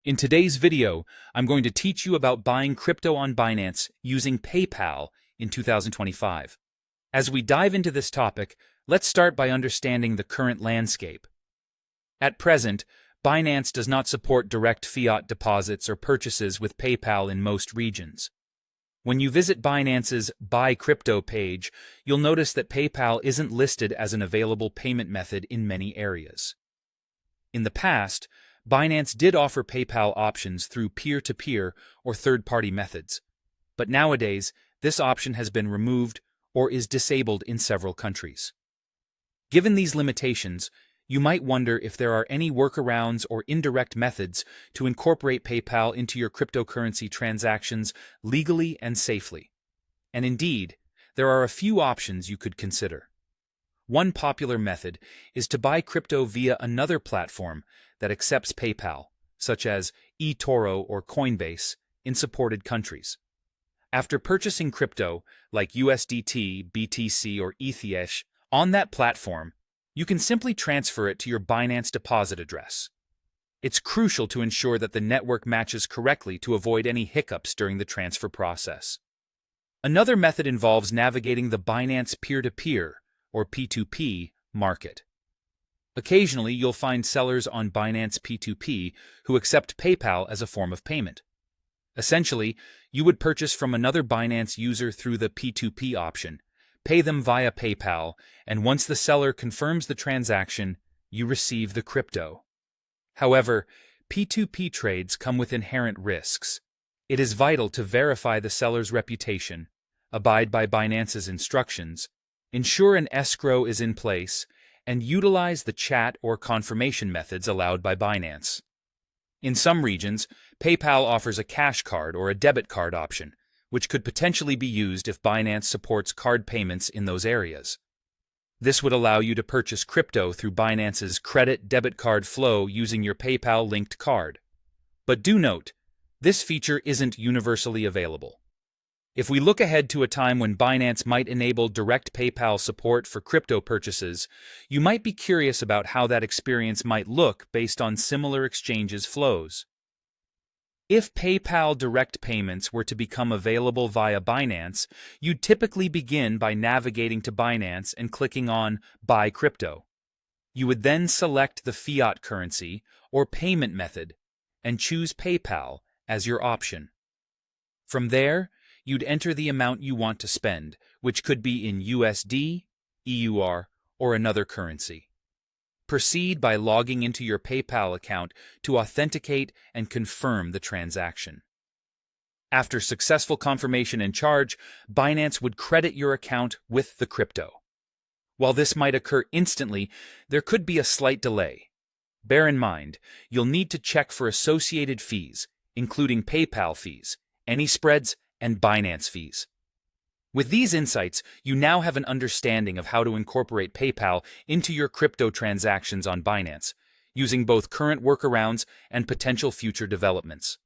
In today's video, I'm going to teach you about buying crypto on Binance using PayPal in 2025. As we dive into this topic, let's start by understanding the current landscape. At present, Binance does not support direct fiat deposits or purchases with PayPal in most regions. When you visit Binance's Buy Crypto page, you'll notice that PayPal isn't listed as an available payment method in many areas. In the past, Binance did offer PayPal options through peer-to-peer or third-party methods, but nowadays this option has been removed or is disabled in several countries. Given these limitations, you might wonder if there are any workarounds or indirect methods to incorporate PayPal into your cryptocurrency transactions legally and safely. And indeed, there are a few options you could consider. One popular method is to buy crypto via another platform that accepts PayPal, such as eToro or Coinbase, in supported countries. After purchasing crypto, like USDT, BTC, or ETH, on that platform, you can simply transfer it to your Binance deposit address. It's crucial to ensure that the network matches correctly to avoid any hiccups during the transfer process. Another method involves navigating the Binance peer-to-peer, or P2P, market. Occasionally, you'll find sellers on Binance P2P who accept PayPal as a form of payment. Essentially, you would purchase from another Binance user through the P2P option, pay them via PayPal, and once the seller confirms the transaction, you receive the crypto. However, P2P trades come with inherent risks. It is vital to verify the seller's reputation, abide by Binance's instructions, ensure an escrow is in place, and utilize the chat or confirmation methods allowed by Binance. In some regions, PayPal offers a cash card or a debit card option, which could potentially be used if Binance supports card payments in those areas. This would allow you to purchase crypto through Binance's credit-debit card flow using your PayPal-linked card. But do note, this feature isn't universally available. If we look ahead to a time when Binance might enable direct PayPal support for crypto purchases, you might be curious about how that experience might look based on similar exchanges flows. If PayPal direct payments were to become available via Binance, you'd typically begin by navigating to Binance and clicking on Buy Crypto. You would then select the fiat currency or payment method and choose PayPal as your option. From there, you'd enter the amount you want to spend, which could be in USD, EUR, or another currency. Proceed by logging into your PayPal account to authenticate and confirm the transaction. After successful confirmation and charge, Binance would credit your account with the crypto. While this might occur instantly, there could be a slight delay. Bear in mind, you'll need to check for associated fees, including PayPal fees, any spreads, and Binance fees. With these insights, you now have an understanding of how to incorporate PayPal into your crypto transactions on Binance, using both current workarounds and potential future developments.